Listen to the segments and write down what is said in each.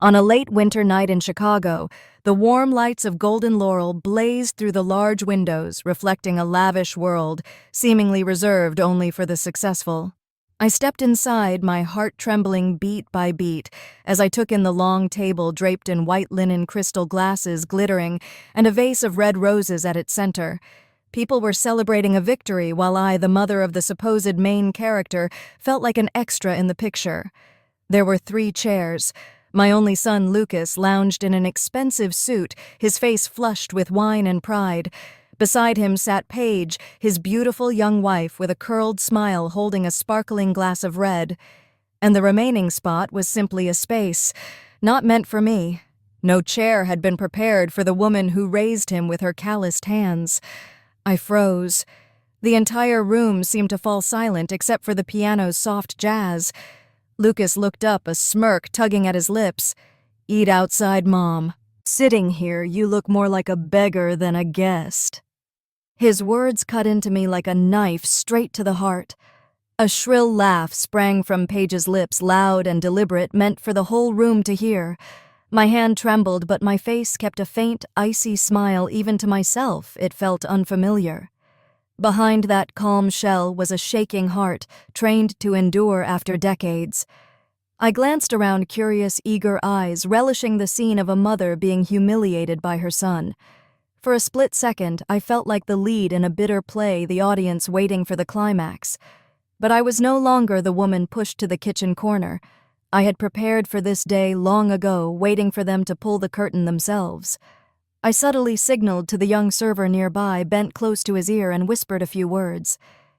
On a late winter night in Chicago, the warm lights of golden laurel blazed through the large windows, reflecting a lavish world, seemingly reserved only for the successful. I stepped inside, my heart trembling beat by beat, as I took in the long table draped in white linen, crystal glasses glittering, and a vase of red roses at its center. People were celebrating a victory, while I, the mother of the supposed main character, felt like an extra in the picture. There were 3 chairs. My only son, Lucas, lounged in an expensive suit, his face flushed with wine and pride. Beside him sat Paige, his beautiful young wife, with a curled smile holding a sparkling glass of red. And the remaining spot was simply a space, not meant for me. No chair had been prepared for the woman who raised him with her calloused hands. I froze. The entire room seemed to fall silent except for the piano's soft jazz. Lucas looked up, a smirk tugging at his lips. "Eat outside, Mom. Sitting here, you look more like a beggar than a guest." His words cut into me like a knife, straight to the heart. A shrill laugh sprang from Paige's lips, loud and deliberate, meant for the whole room to hear. My hand trembled, but my face kept a faint, icy smile. Even to myself, it felt unfamiliar. Behind that calm shell was a shaking heart, trained to endure after decades. I glanced around, curious, eager eyes, relishing the scene of a mother being humiliated by her son. For a split second, I felt like the lead in a bitter play, the audience waiting for the climax. But I was no longer the woman pushed to the kitchen corner. I had prepared for this day long ago, waiting for them to pull the curtain themselves. I subtly signaled to the young server nearby, bent close to his ear, and whispered a few words.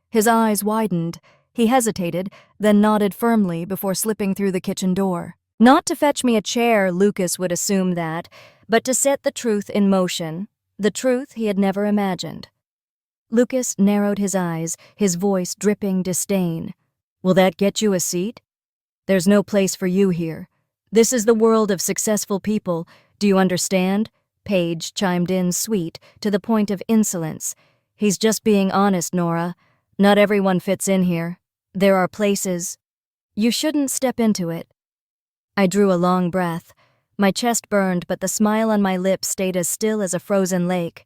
His eyes widened. He hesitated, then nodded firmly before slipping through the kitchen door. Not to fetch me a chair, Lucas would assume that, but to set the truth in motion, the truth he had never imagined. Lucas narrowed his eyes, his voice dripping disdain. "Will that get you a seat? There's no place for you here. This is the world of successful people. Do you understand?" Paige chimed in, sweet, to the point of insolence. "He's just being honest, Nora. Not everyone fits in here. There are places. You shouldn't step into it." I drew a long breath. My chest burned, but the smile on my lips stayed as still as a frozen lake.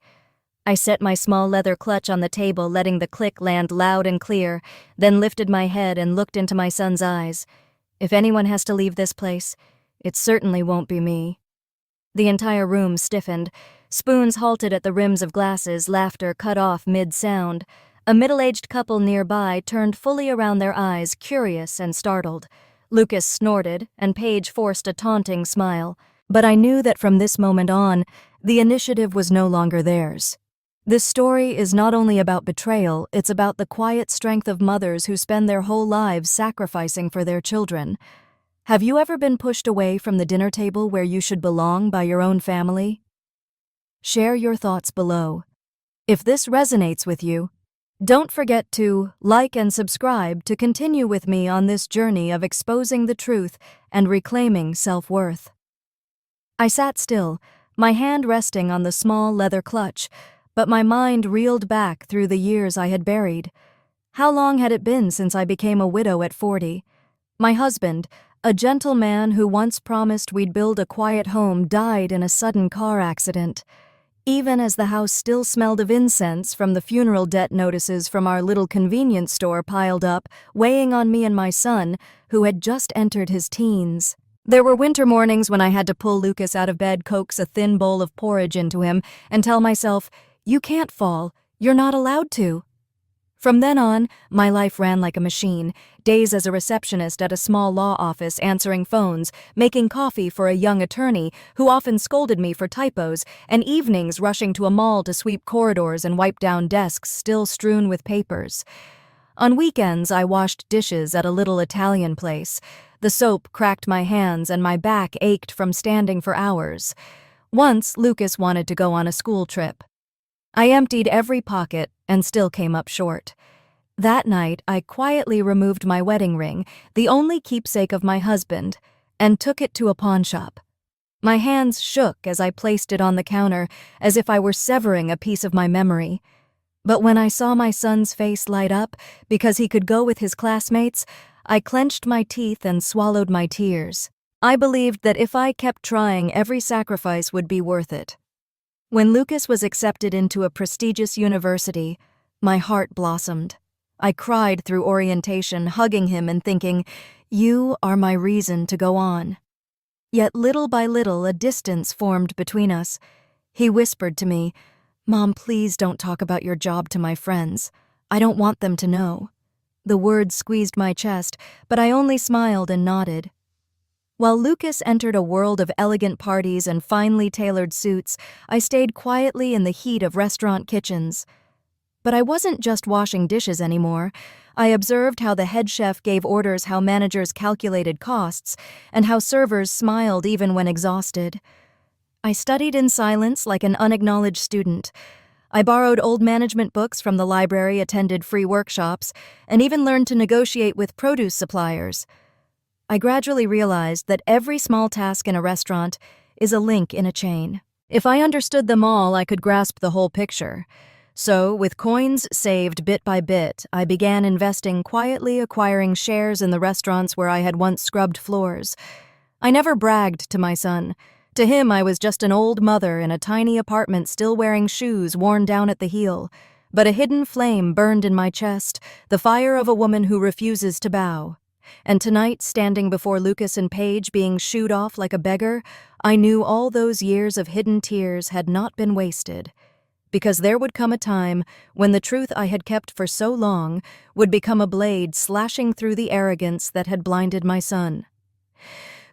I set my small leather clutch on the table, letting the click land loud and clear, then lifted my head and looked into my son's eyes. If anyone has to leave this place, it certainly won't be me. The entire room stiffened. Spoons halted at the rims of glasses, laughter cut off mid-sound. A middle-aged couple nearby turned fully around, their eyes curious and startled. Lucas snorted, and Paige forced a taunting smile. But I knew that from this moment on, the initiative was no longer theirs. This story is not only about betrayal, it's about the quiet strength of mothers who spend their whole lives sacrificing for their children. Have you ever been pushed away from the dinner table where you should belong by your own family? Share your thoughts below. If this resonates with you, don't forget to like and subscribe to continue with me on this journey of exposing the truth and reclaiming self-worth. I sat still, my hand resting on the small leather clutch, but my mind reeled back through the years I had buried. How long had it been since I became a widow at 40? My husband, a gentle man who once promised we'd build a quiet home, died in a sudden car accident. Even as the house still smelled of incense from the funeral, debt notices from our little convenience store piled up, weighing on me and my son, who had just entered his teens. There were winter mornings when I had to pull Lucas out of bed, coax a thin bowl of porridge into him, and tell myself, "You can't fall. You're not allowed to." From then on, my life ran like a machine. Days as a receptionist at a small law office, answering phones, making coffee for a young attorney who often scolded me for typos, and evenings rushing to a mall to sweep corridors and wipe down desks still strewn with papers. On weekends, I washed dishes at a little Italian place. The soap cracked my hands and my back ached from standing for hours. Once, Lucas wanted to go on a school trip. I emptied every pocket and still came up short. That night, I quietly removed my wedding ring, the only keepsake of my husband, and took it to a pawn shop. My hands shook as I placed it on the counter, as if I were severing a piece of my memory. But when I saw my son's face light up because he could go with his classmates, I clenched my teeth and swallowed my tears. I believed that if I kept trying, every sacrifice would be worth it. When Lucas was accepted into a prestigious university, my heart blossomed. I cried through orientation, hugging him and thinking, "You are my reason to go on." Yet little by little, a distance formed between us. He whispered to me, "Mom, please don't talk about your job to my friends. I don't want them to know." The words squeezed my chest, but I only smiled and nodded. While Lucas entered a world of elegant parties and finely tailored suits, I stayed quietly in the heat of restaurant kitchens. But I wasn't just washing dishes anymore. I observed how the head chef gave orders, how managers calculated costs, and how servers smiled even when exhausted. I studied in silence like an unacknowledged student. I borrowed old management books from the library, attended free workshops, and even learned to negotiate with produce suppliers. I gradually realized that every small task in a restaurant is a link in a chain. If I understood them all, I could grasp the whole picture. So, with coins saved bit by bit, I began investing quietly, acquiring shares in the restaurants where I had once scrubbed floors. I never bragged to my son. To him, I was just an old mother in a tiny apartment still wearing shoes worn down at the heel. But a hidden flame burned in my chest, the fire of a woman who refuses to bow. And tonight, standing before Lucas and Paige being shooed off like a beggar, I knew all those years of hidden tears had not been wasted. Because there would come a time when the truth I had kept for so long would become a blade slashing through the arrogance that had blinded my son.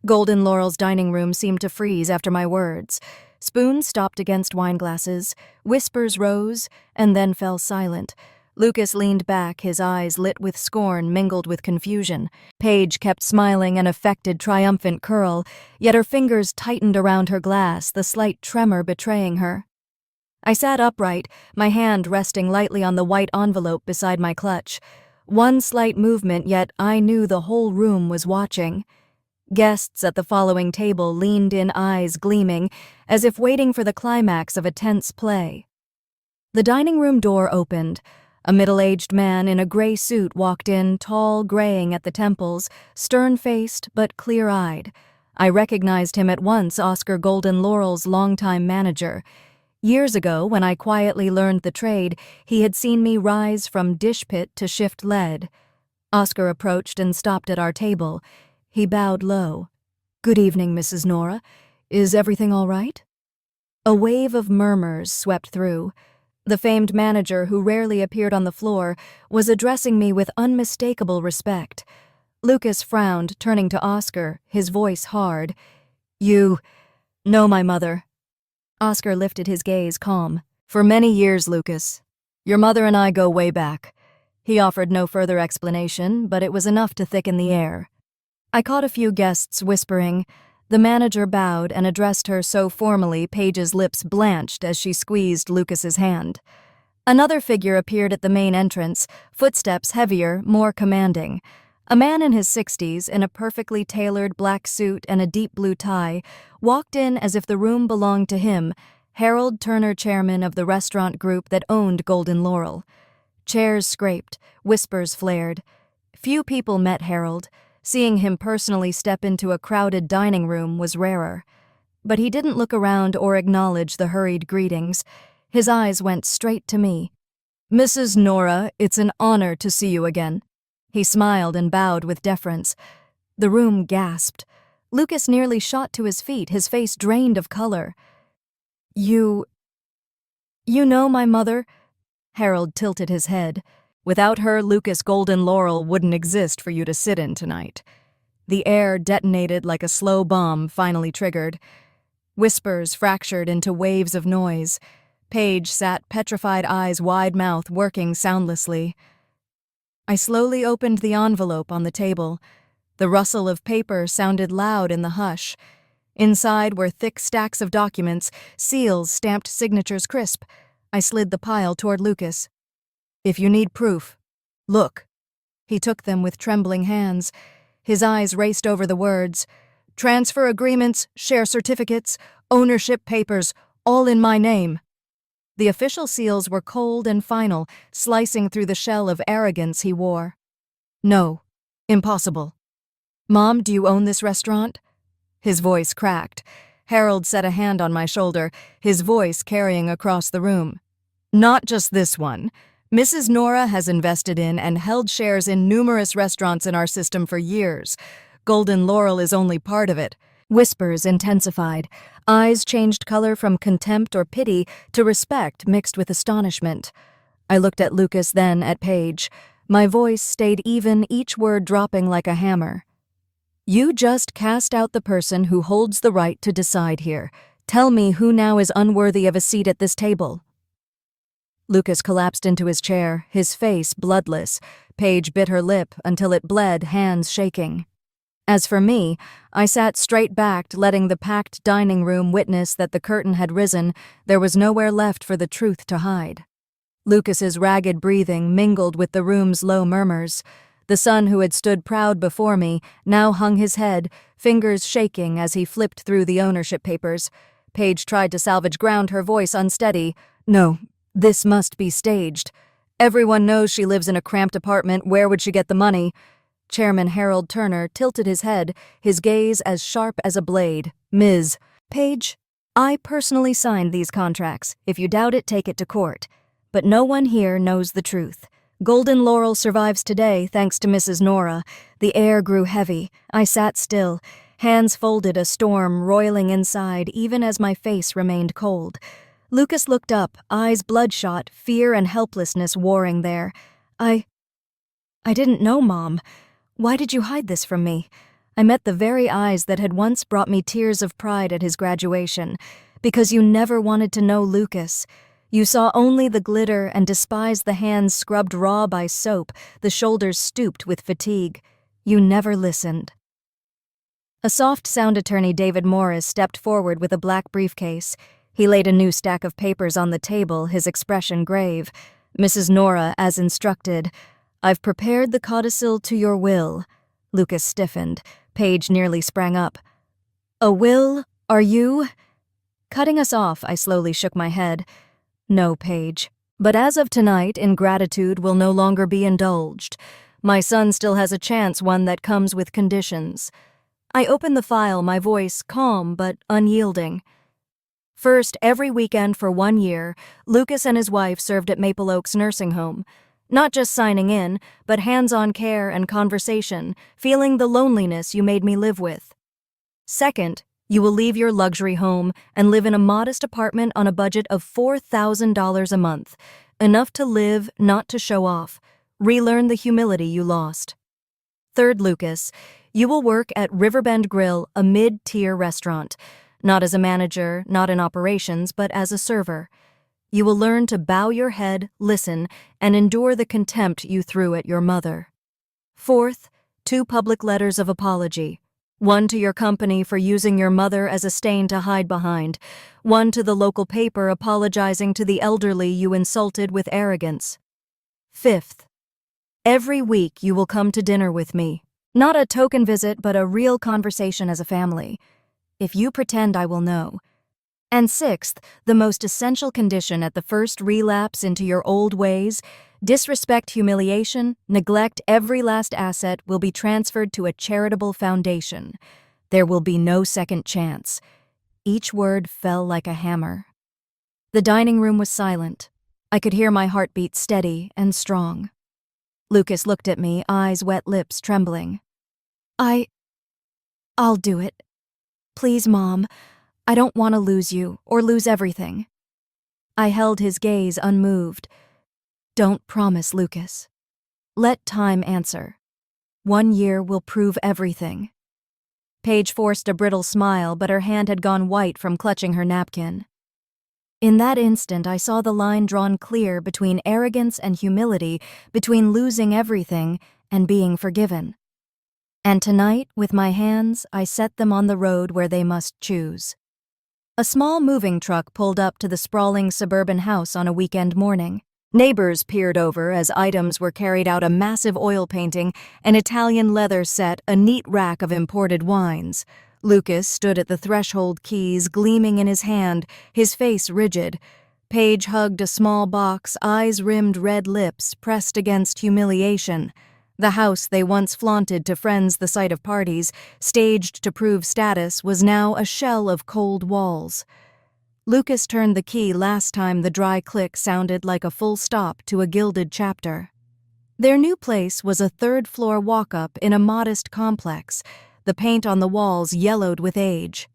Golden Laurel's dining room seemed to freeze after my words. Spoons stopped against wine glasses, whispers rose, and then fell silent. Lucas leaned back, his eyes lit with scorn mingled with confusion. Paige kept smiling an affected, triumphant curl, yet her fingers tightened around her glass, the slight tremor betraying her. I sat upright, my hand resting lightly on the white envelope beside my clutch. One slight movement, yet I knew the whole room was watching. Guests at the following table leaned in, eyes gleaming, as if waiting for the climax of a tense play. The dining room door opened. A middle-aged man in a gray suit walked in, tall, graying at the temples, stern-faced but clear-eyed. I recognized him at once, Oscar Golden Laurel's longtime manager. Years ago, when I quietly learned the trade, he had seen me rise from dish pit to shift lead. Oscar approached and stopped at our table. He bowed low. "Good evening, Mrs. Nora. Is everything all right?" A wave of murmurs swept through. The famed manager, who rarely appeared on the floor, was addressing me with unmistakable respect. Lucas frowned, turning to Oscar, his voice hard. "You know my mother." Oscar lifted his gaze, calm. "For many years, Lucas. Your mother and I go way back." He offered no further explanation, but it was enough to thicken the air. I caught a few guests whispering. The manager bowed and addressed her so formally Paige's lips blanched as she squeezed Lucas's hand. Another figure appeared at the main entrance, footsteps heavier, more commanding. A man in his 60s, in a perfectly tailored black suit and a deep blue tie, walked in as if the room belonged to him, Harold Turner, chairman of the restaurant group that owned Golden Laurel. Chairs scraped, whispers flared. Few people met Harold. Seeing him personally step into a crowded dining room was rarer. But he didn't look around or acknowledge the hurried greetings. His eyes went straight to me. "Mrs. Nora, it's an honor to see you again." He smiled and bowed with deference. The room gasped. Lucas nearly shot to his feet, his face drained of color. You know my mother?" Harold tilted his head. "Without her, Lucas Golden Laurel wouldn't exist for you to sit in tonight." The air detonated like a slow bomb finally triggered. Whispers fractured into waves of noise. Paige sat petrified, eyes wide-mouthed, working soundlessly. I slowly opened the envelope on the table. The rustle of paper sounded loud in the hush. Inside were thick stacks of documents, seals, stamped signatures crisp. I slid the pile toward Lucas. "If you need proof, look." He took them with trembling hands. His eyes raced over the words. "Transfer agreements, share certificates, ownership papers, all in my name." The official seals were cold and final, slicing through the shell of arrogance he wore. "No, impossible." "Mom, do you own this restaurant?" His voice cracked. Harold set a hand on my shoulder, his voice carrying across the room. Not just this one. Mrs. Nora has invested in and held shares in numerous restaurants in our system for years. Golden Laurel is only part of it. Whispers intensified. Eyes changed color from contempt or pity to respect mixed with astonishment. I looked at Lucas, then at Paige. My voice stayed even, each word dropping like a hammer. You just cast out the person who holds the right to decide here. Tell me who now is unworthy of a seat at this table. Lucas collapsed into his chair, his face bloodless. Paige bit her lip until it bled, hands shaking. As for me, I sat straight-backed, letting the packed dining room witness that the curtain had risen. There was nowhere left for the truth to hide. Lucas's ragged breathing mingled with the room's low murmurs. The son who had stood proud before me now hung his head, fingers shaking as he flipped through the ownership papers. Paige tried to salvage ground, her voice unsteady. No, this must be staged. Everyone knows she lives in a cramped apartment. Where would she get the money? Chairman Harold Turner tilted his head, his gaze as sharp as a blade. Ms. Paige, I personally signed these contracts. If you doubt it, take it to court. But no one here knows the truth. Golden Laurel survives today thanks to Mrs. Nora. The air grew heavy. I sat still, hands folded, a storm roiling inside even as my face remained cold. Lucas looked up, eyes bloodshot, fear and helplessness warring there. I didn't know, Mom. Why did you hide this from me? I met the very eyes that had once brought me tears of pride at his graduation. Because you never wanted to know Lucas. You saw only the glitter and despised the hands scrubbed raw by soap, the shoulders stooped with fatigue. You never listened. A soft sound attorney, David Morris, stepped forward with a black briefcase. He laid a new stack of papers on the table, his expression grave. Mrs. Nora, as instructed. I've prepared the codicil to your will. Lucas stiffened. Paige nearly sprang up. A will? Are you? Cutting us off, I slowly shook my head. No, Paige. But as of tonight, ingratitude will no longer be indulged. My son still has a chance, one that comes with conditions. I opened the file, my voice calm but unyielding. First, every weekend for 1 year, Lucas and his wife served at Maple Oaks Nursing Home. Not just signing in, but hands-on care and conversation, feeling the loneliness you made me live with. Second, you will leave your luxury home and live in a modest apartment on a budget of $4,000 a month, enough to live, not to show off. Relearn the humility you lost. Third, Lucas, you will work at Riverbend Grill, a mid-tier restaurant. Not as a manager, not in operations, but as a server. You will learn to bow your head, listen, and endure the contempt you threw at your mother. Fourth, 2 public letters of apology. 1 to your company for using your mother as a stain to hide behind. 1 to the local paper apologizing to the elderly you insulted with arrogance. Fifth, every week you will come to dinner with me. Not a token visit, but a real conversation as a family. If you pretend, I will know. And sixth, the most essential condition at the first relapse into your old ways, disrespect, humiliation, neglect, every last asset will be transferred to a charitable foundation. There will be no second chance. Each word fell like a hammer. The dining room was silent. I could hear my heartbeat steady and strong. Lucas looked at me, eyes wet, lips trembling. I'll do it. Please, Mom. I don't want to lose you, or lose everything. I held his gaze unmoved. Don't promise, Lucas. Let time answer. 1 year will prove everything. Paige forced a brittle smile, but her hand had gone white from clutching her napkin. In that instant, I saw the line drawn clear between arrogance and humility, between losing everything and being forgiven. And tonight, with my hands, I set them on the road where they must choose. A small moving truck pulled up to the sprawling suburban house on a weekend morning. Neighbors peered over as items were carried out: a massive oil painting, an Italian leather set, a neat rack of imported wines. Lucas stood at the threshold, keys gleaming in his hand, his face rigid. Paige hugged a small box, eyes rimmed red lips pressed against humiliation. The house they once flaunted to friends the site of parties, staged to prove status, was now a shell of cold walls. Lucas turned the key last time the dry click sounded like a full stop to a gilded chapter. Their new place was a third-floor walk-up in a modest complex, the paint on the walls yellowed with age.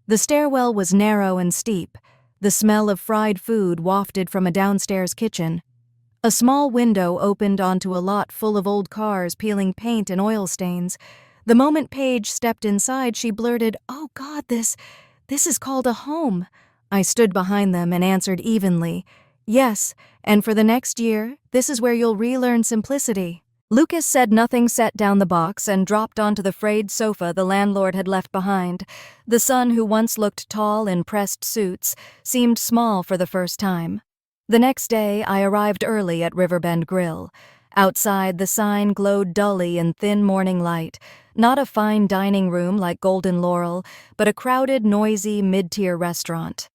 The stairwell was narrow and steep, the smell of fried food wafted from a downstairs kitchen. A small window opened onto a lot full of old cars peeling paint and oil stains. The moment Paige stepped inside, she blurted, "Oh God, this is called a home." I stood behind them and answered evenly, "Yes, and for the next year, this is where you'll relearn simplicity." Lucas said nothing, set down the box, and dropped onto the frayed sofa the landlord had left behind. The son, who once looked tall in pressed suits, seemed small for the first time. The next day, I arrived early at Riverbend Grill. Outside, the sign glowed dully in thin morning light. Not a fine dining room like Golden Laurel, but a crowded, noisy, mid-tier restaurant.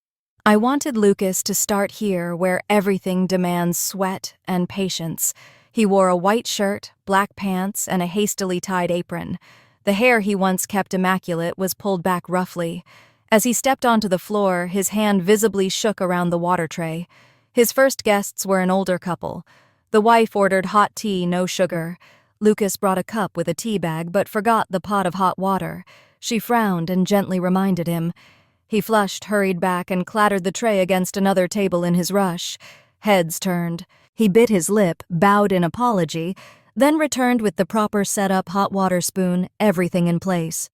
I wanted Lucas to start here, where everything demands sweat and patience. He wore a white shirt, black pants, and a hastily tied apron. The hair he once kept immaculate was pulled back roughly. As he stepped onto the floor, his hand visibly shook around the water tray. His first guests were an older couple. The wife ordered hot tea, no sugar. Lucas brought a cup with a tea bag, but forgot the pot of hot water. She frowned and gently reminded him. He flushed, hurried back, and clattered the tray against another table in his rush. Heads turned. He bit his lip, bowed in apology, then returned with the proper set-up hot water spoon, everything in place.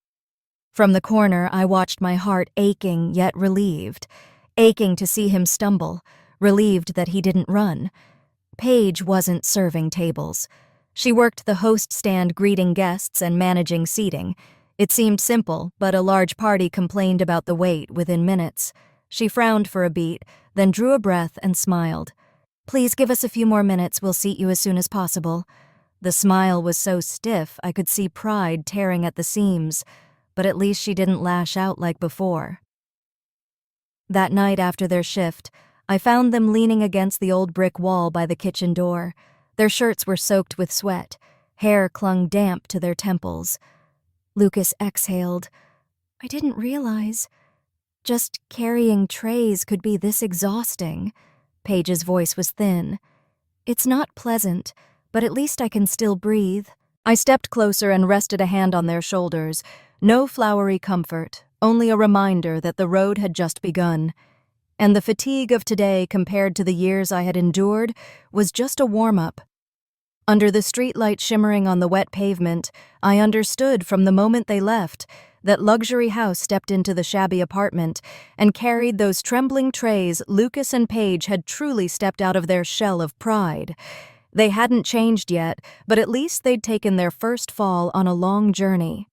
From the corner, I watched my heart aching yet relieved. Aching to see him stumble, relieved that he didn't run. Paige wasn't serving tables. She worked the host stand, greeting guests and managing seating. It seemed simple, but a large party complained about the wait within minutes. She frowned for a beat, then drew a breath and smiled. "Please give us a few more minutes, we'll seat you as soon as possible." The smile was so stiff I could see pride tearing at the seams, but at least she didn't lash out like before. That night after their shift, I found them leaning against the old brick wall by the kitchen door. Their shirts were soaked with sweat. Hair clung damp to their temples. Lucas exhaled. "I didn't realize. Just carrying trays could be this exhausting." Paige's voice was thin. "It's not pleasant, but at least I can still breathe." I stepped closer and rested a hand on their shoulders. No flowery comfort, only a reminder that the road had just begun. And the fatigue of today, compared to the years I had endured, was just a warm-up. Under the streetlight shimmering on the wet pavement, I understood from the moment they left that luxury house stepped into the shabby apartment and carried those trembling trays. Lucas and Paige had truly stepped out of their shell of pride. They hadn't changed yet, but at least they'd taken their first fall on a long journey.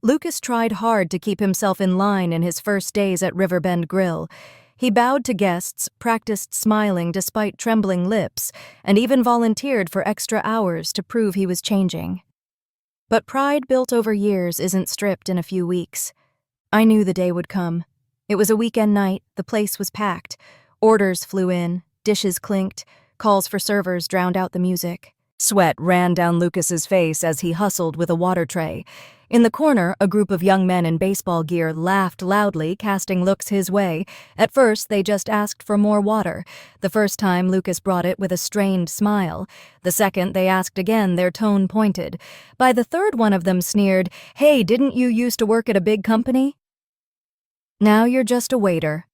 Lucas tried hard to keep himself in line in his first days at Riverbend Grill. He bowed to guests, practiced smiling despite trembling lips, and even volunteered for extra hours to prove he was changing. But pride built over years isn't stripped in a few weeks. I knew the day would come. It was a weekend night, the place was packed. Orders flew in, dishes clinked, calls for servers drowned out the music. Sweat ran down Lucas's face as he hustled with a water tray. In the corner, a group of young men in baseball gear laughed loudly, casting looks his way. At first, they just asked for more water. The first time, Lucas brought it with a strained smile. The second, they asked again, their tone pointed. By the third, one of them sneered, "Hey, didn't you used to work at a big company? Now you're just a waiter."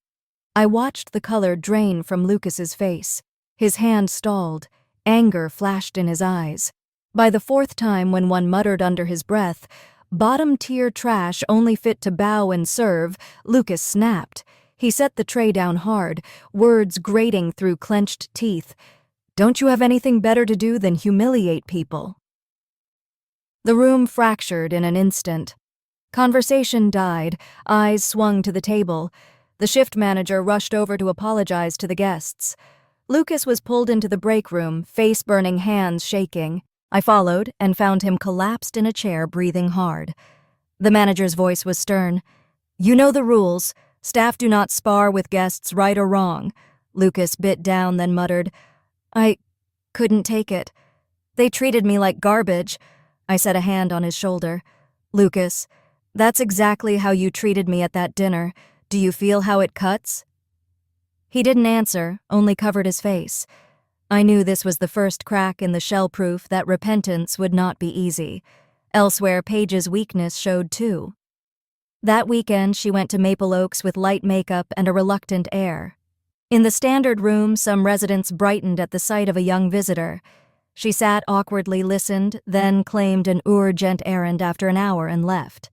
I watched the color drain from Lucas's face. His hand stalled. Anger flashed in his eyes. By the fourth time, when one muttered under his breath, "Bottom-tier trash only fit to bow and serve," Lucas snapped. He set the tray down hard, words grating through clenched teeth. "Don't you have anything better to do than humiliate people?" The room fractured in an instant. Conversation died, eyes swung to the table. The shift manager rushed over to apologize to the guests. Lucas was pulled into the break room, face-burning, hands shaking. I followed and found him collapsed in a chair, breathing hard. The manager's voice was stern. "You know the rules. Staff do not spar with guests, right or wrong." Lucas bit down, then muttered, "I couldn't take it." They treated me like garbage. I set a hand on his shoulder. Lucas, that's exactly how you treated me at that dinner. Do you feel how it cuts? He didn't answer, only covered his face. I knew this was the first crack in the shell-proof that repentance would not be easy. Elsewhere, Paige's weakness showed too. That weekend, she went to Maple Oaks with light makeup and a reluctant air. In the standard room, some residents brightened at the sight of a young visitor. She sat awkwardly, listened, then claimed an urgent errand after an hour and left.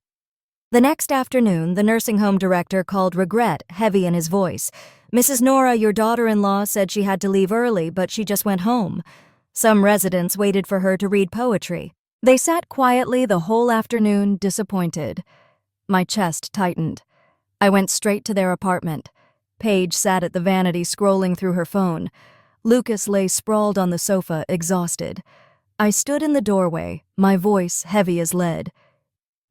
The next afternoon, the nursing home director called regret heavy in his voice. Mrs. Nora, your daughter-in-law, said she had to leave early, but she just went home. Some residents waited for her to read poetry. They sat quietly the whole afternoon, disappointed. My chest tightened. I went straight to their apartment. Paige sat at the vanity scrolling through her phone. Lucas lay sprawled on the sofa, exhausted. I stood in the doorway, my voice heavy as lead.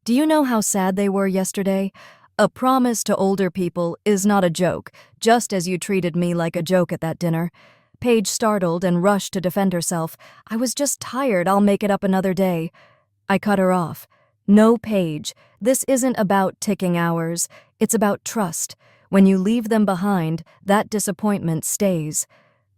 Do you know how sad they were yesterday? A promise to older people is not a joke, just as you treated me like a joke at that dinner. Paige startled and rushed to defend herself. I was just tired, I'll make it up another day. I cut her off. No, Paige, this isn't about ticking hours. It's about trust. When you leave them behind, that disappointment stays.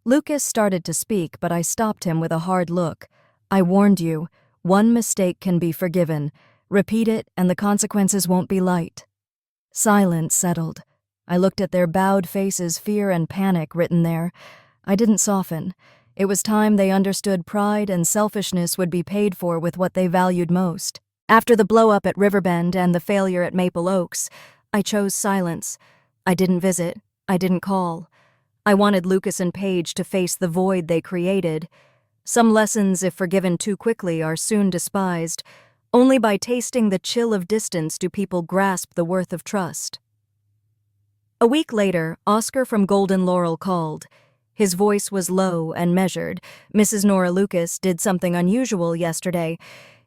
Lucas started to speak, but I stopped him with a hard look. I warned you. One mistake can be forgiven. Repeat it, and the consequences won't be light. Silence settled. I looked at their bowed faces, fear and panic written there. I didn't soften. It was time they understood pride and selfishness would be paid for with what they valued most. After the blow-up at Riverbend and the failure at Maple Oaks, I chose silence. I didn't visit. I didn't call. I wanted Lucas and Paige to face the void they created. Some lessons, if forgiven too quickly, are soon despised. Only by tasting the chill of distance do people grasp the worth of trust. A week later, Oscar from Golden Laurel called. His voice was low and measured. Mrs. Nora Lucas did something unusual yesterday.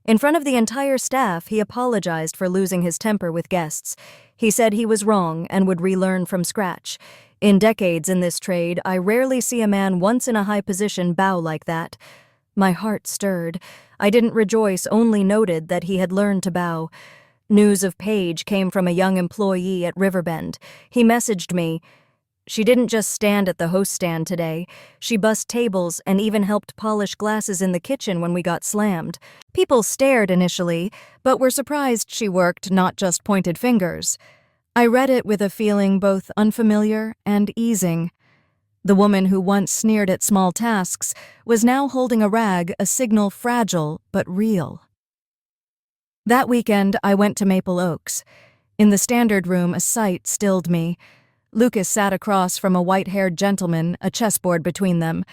In front of the entire staff, he apologized for losing his temper with guests. He said he was wrong and would relearn from scratch. In decades in this trade, I rarely see a man once in a high position bow like that. My heart stirred. I didn't rejoice, only noted that he had learned to bow. News of Paige came from a young employee at Riverbend. He messaged me. She didn't just stand at the host stand today. She bussed tables and even helped polish glasses in the kitchen when we got slammed. People stared initially, but were surprised she worked, not just pointed fingers. I read it with a feeling both unfamiliar and easing. The woman who once sneered at small tasks was now holding a rag, a signal fragile but real. That weekend, I went to Maple Oaks. In the standard room, a sight stilled me. Lucas sat across from a white-haired gentleman, a chessboard between them.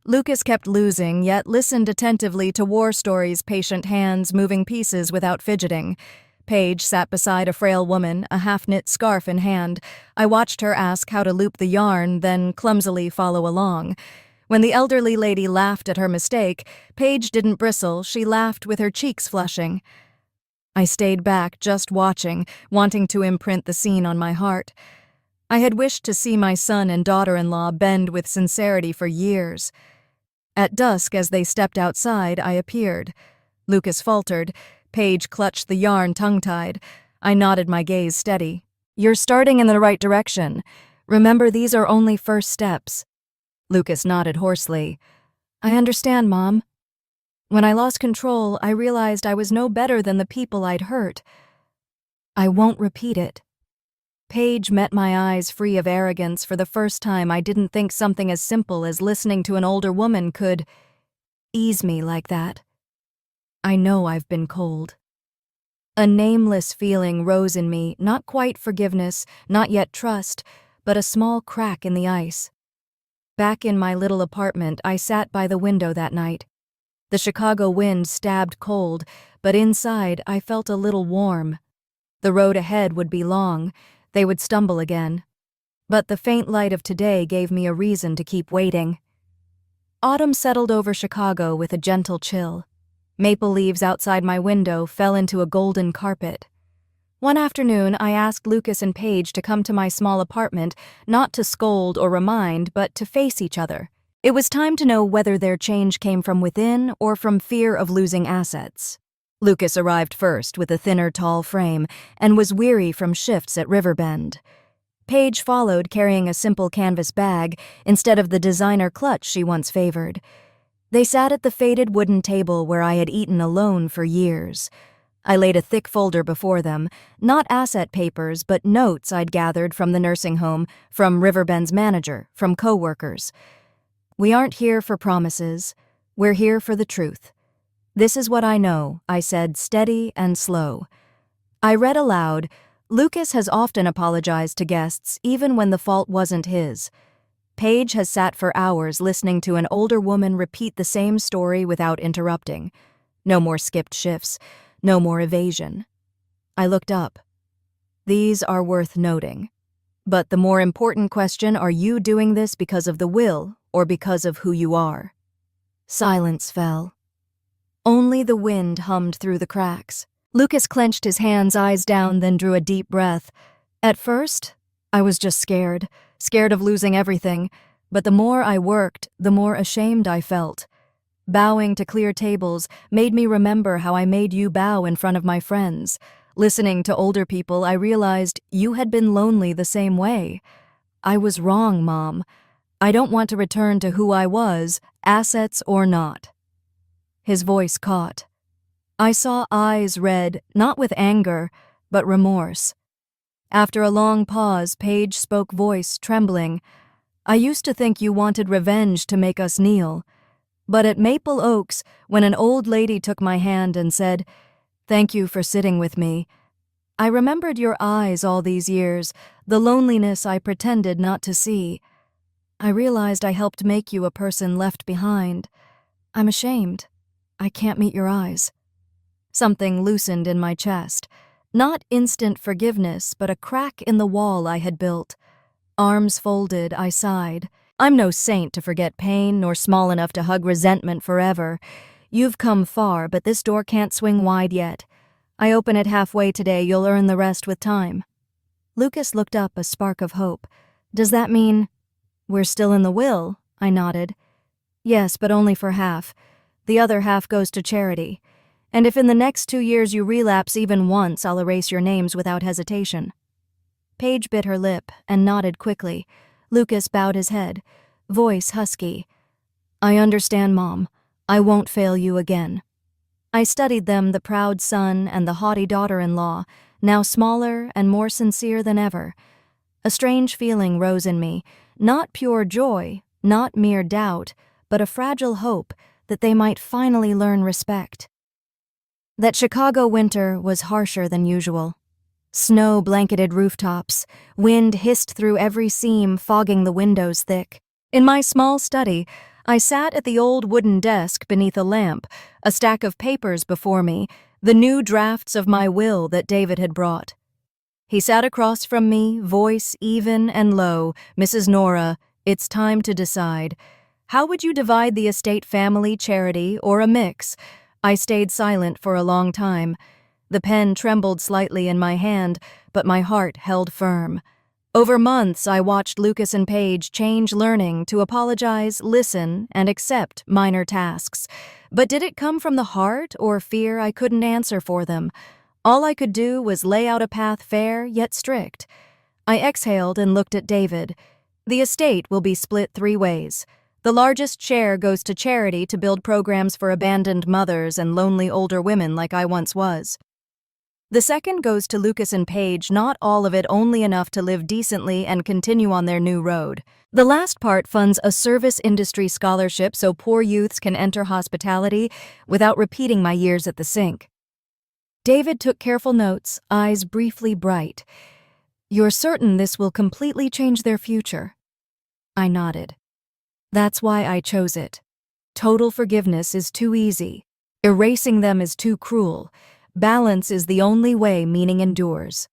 Lucas kept losing, yet listened attentively to war stories, patient hands moving pieces without fidgeting. Paige sat beside a frail woman, a half-knit scarf in hand. I watched her ask how to loop the yarn, then clumsily follow along. When the elderly lady laughed at her mistake, Paige didn't bristle, she laughed with her cheeks flushing. I stayed back, just watching, wanting to imprint the scene on my heart. I had wished to see my son and daughter-in-law bend with sincerity for years. At dusk, as they stepped outside, I appeared. Lucas faltered. Paige clutched the yarn tongue-tied. I nodded, my gaze steady. You're starting in the right direction. Remember, these are only first steps. Lucas nodded hoarsely. I understand, Mom. When I lost control, I realized I was no better than the people I'd hurt. I won't repeat it. Paige met my eyes free of arrogance. For the first time, I didn't think something as simple as listening to an older woman could ease me like that. I know I've been cold. A nameless feeling rose in me, not quite forgiveness, not yet trust, but a small crack in the ice. Back in my little apartment, I sat by the window that night. The Chicago wind stabbed cold, but inside I felt a little warm. The road ahead would be long. They would stumble again. But the faint light of today gave me a reason to keep waiting. Autumn settled over Chicago with a gentle chill. Maple leaves outside my window fell into a golden carpet. One afternoon, I asked Lucas and Paige to come to my small apartment, not to scold or remind, but to face each other. It was time to know whether their change came from within or from fear of losing assets. Lucas arrived first with a thinner, tall frame and was weary from shifts at Riverbend. Paige followed carrying a simple canvas bag instead of the designer clutch she once favored. They sat at the faded wooden table where I had eaten alone for years. I laid a thick folder before them, not asset papers but notes I'd gathered from the nursing home, from Riverbend's manager, from co-workers. "We aren't here for promises. We're here for the truth. This is what I know," I said, steady and slow. I read aloud, "Lucas has often apologized to guests, even when the fault wasn't his. Paige has sat for hours listening to an older woman repeat the same story without interrupting. No more skipped shifts, no more evasion." I looked up. "These are worth noting. But the more important question, are you doing this because of the will or because of who you are?" Silence fell. Only the wind hummed through the cracks. Lucas clenched his hands, eyes down, then drew a deep breath. At first, I was just scared of losing everything, but the more I worked, the more ashamed I felt. Bowing to clear tables made me remember how I made you bow in front of my friends. Listening to older people, I realized you had been lonely the same way. I was wrong, Mom. I don't want to return to who I was, assets or not. His voice caught. I saw eyes red, not with anger, but remorse. After a long pause, Paige spoke, voice trembling. "I used to think you wanted revenge to make us kneel. But at Maple Oaks, when an old lady took my hand and said, 'Thank you for sitting with me,' I remembered your eyes all these years, the loneliness I pretended not to see. I realized I helped make you a person left behind. I'm ashamed. I can't meet your eyes." Something loosened in my chest. Not instant forgiveness, but a crack in the wall I had built. Arms folded, I sighed. "I'm no saint to forget pain, nor small enough to hug resentment forever. You've come far, but this door can't swing wide yet. I open it halfway today, you'll earn the rest with time." Lucas looked up, a spark of hope. "Does that mean—" "We're still in the will?" I nodded. "Yes, but only for half. The other half goes to charity. And if in the next 2 years you relapse even once, I'll erase your names without hesitation." Paige bit her lip and nodded quickly. Lucas bowed his head, voice husky. "I understand, Mom. I won't fail you again." I studied them, the proud son and the haughty daughter-in-law, now smaller and more sincere than ever. A strange feeling rose in me, not pure joy, not mere doubt, but a fragile hope that they might finally learn respect. That Chicago winter was harsher than usual. Snow blanketed rooftops, wind hissed through every seam, fogging the windows thick. In my small study, I sat at the old wooden desk beneath a lamp, a stack of papers before me, the new drafts of my will that David had brought. He sat across from me, voice even and low. "Mrs. Nora, it's time to decide. How would you divide the estate, family, charity, or a mix?" I stayed silent for a long time. The pen trembled slightly in my hand, but my heart held firm. Over months, I watched Lucas and Paige change, learning to apologize, listen, and accept minor tasks. But did it come from the heart or fear I couldn't answer for them? All I could do was lay out a path fair yet strict. I exhaled and looked at David. The estate will be split 3 ways. The largest share goes to charity to build programs for abandoned mothers and lonely older women like I once was. The second goes to Lucas and Paige, not all of it, only enough to live decently and continue on their new road. The last part funds a service industry scholarship so poor youths can enter hospitality without repeating my years at the sink. David took careful notes, eyes briefly bright. "You're certain this will completely change their future?" I nodded. "That's why I chose it. Total forgiveness is too easy. Erasing them is too cruel. Balance is the only way meaning endures."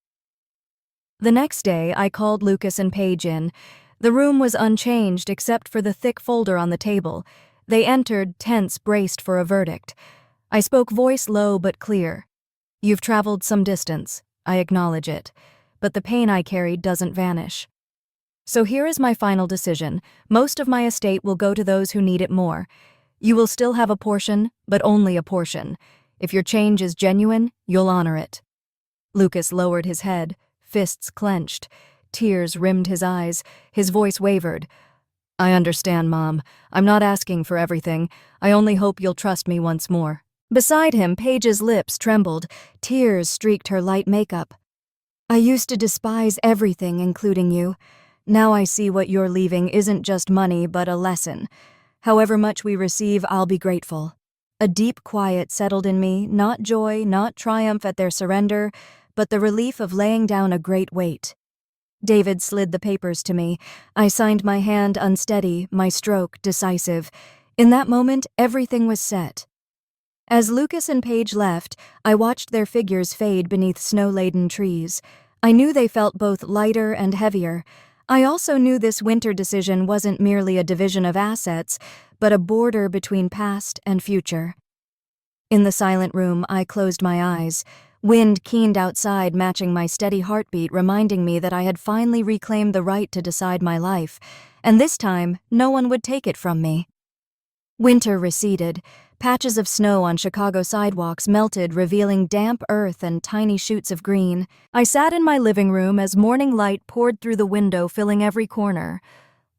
The next day, I called Lucas and Paige in. The room was unchanged except for the thick folder on the table. They entered, tense, braced for a verdict. I spoke, voice low but clear. "You've traveled some distance. I acknowledge it. But the pain I carried doesn't vanish." So here is my final decision. Most of my estate will go to those who need it more. You will still have a portion, but only a portion. If your change is genuine, you'll honor it." Lucas lowered his head, fists clenched. Tears rimmed his eyes. His voice wavered. "I understand, Mom. I'm not asking for everything. I only hope you'll trust me once more." Beside him, Paige's lips trembled. Tears streaked her light makeup. "I used to despise everything, including you. Now I see what you're leaving isn't just money, but a lesson. However much we receive, I'll be grateful." A deep quiet settled in me, not joy, not triumph at their surrender, but the relief of laying down a great weight. David slid the papers to me. I signed my hand unsteady, my stroke decisive. In that moment, everything was set. As Lucas and Paige left, I watched their figures fade beneath snow-laden trees. I knew they felt both lighter and heavier. I also knew this winter decision wasn't merely a division of assets, but a border between past and future. In the silent room, I closed my eyes. Wind keened outside, matching my steady heartbeat, reminding me that I had finally reclaimed the right to decide my life, and this time, no one would take it from me. Winter receded. Patches of snow on Chicago sidewalks melted, revealing damp earth and tiny shoots of green. I sat in my living room as morning light poured through the window, filling every corner.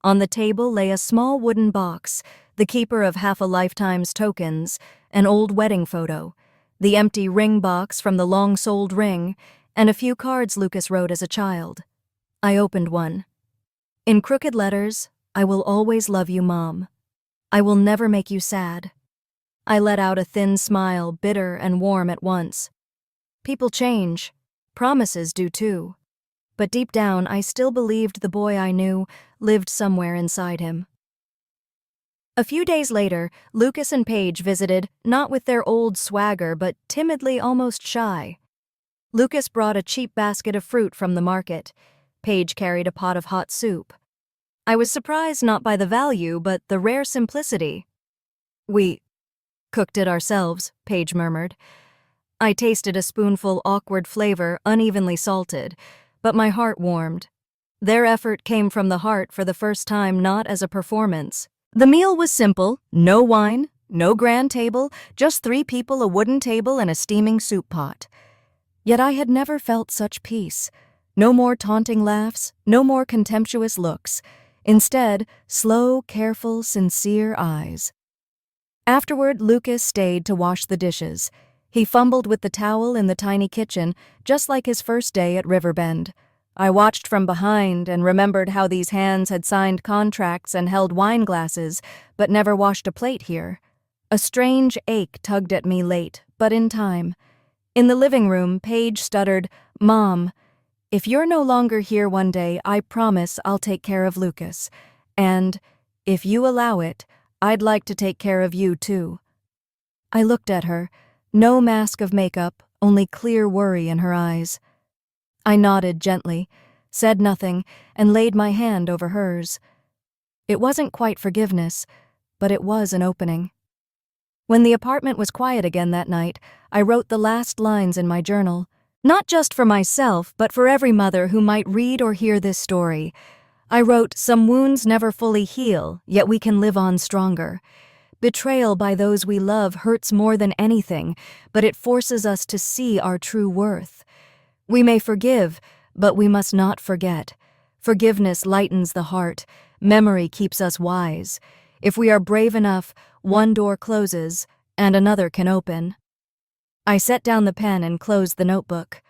On the table lay a small wooden box, the keeper of half a lifetime's tokens, an old wedding photo, the empty ring box from the long-soled ring, and a few cards Lucas wrote as a child. I opened one. In crooked letters, "I will always love you, Mom. I will never make you sad." I let out a thin smile, bitter and warm at once. People change. Promises do too. But deep down, I still believed the boy I knew lived somewhere inside him. A few days later, Lucas and Paige visited, not with their old swagger, but timidly, almost shy. Lucas brought a cheap basket of fruit from the market. Paige carried a pot of hot soup. I was surprised not by the value, but the rare simplicity. "We cooked it ourselves," Paige murmured. I tasted a spoonful, awkward flavor, unevenly salted, but my heart warmed. Their effort came from the heart for the first time, not as a performance. The meal was simple: no wine, no grand table, just 3 people, a wooden table, and a steaming soup pot. Yet I had never felt such peace. No more taunting laughs, no more contemptuous looks. Instead, slow, careful, sincere eyes. Afterward, Lucas stayed to wash the dishes. He fumbled with the towel in the tiny kitchen, just like his first day at Riverbend. I watched from behind and remembered how these hands had signed contracts and held wine glasses, but never washed a plate here. A strange ache tugged at me late, but in time. In the living room, Paige stuttered, "Mom, if you're no longer here one day, I promise I'll take care of Lucas. And, if you allow it, I'd like to take care of you too." I looked at her, no mask of makeup, only clear worry in her eyes. I nodded gently, said nothing, and laid my hand over hers. It wasn't quite forgiveness, but it was an opening. When the apartment was quiet again that night, I wrote the last lines in my journal. Not just for myself, but for every mother who might read or hear this story. I wrote, "Some wounds never fully heal, yet we can live on stronger. Betrayal by those we love hurts more than anything, but it forces us to see our true worth. We may forgive, but we must not forget. Forgiveness lightens the heart. Memory keeps us wise. If we are brave enough, one door closes and another can open." I set down the pen and closed the notebook.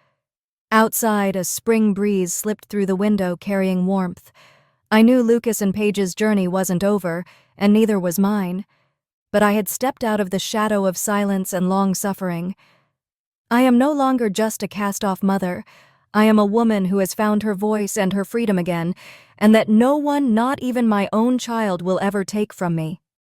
Outside, a spring breeze slipped through the window, carrying warmth. I knew Lucas and Paige's journey wasn't over, and neither was mine. But I had stepped out of the shadow of silence and long suffering. I am no longer just a cast-off mother. I am a woman who has found her voice and her freedom again, and that no one, not even my own child, will ever take from me.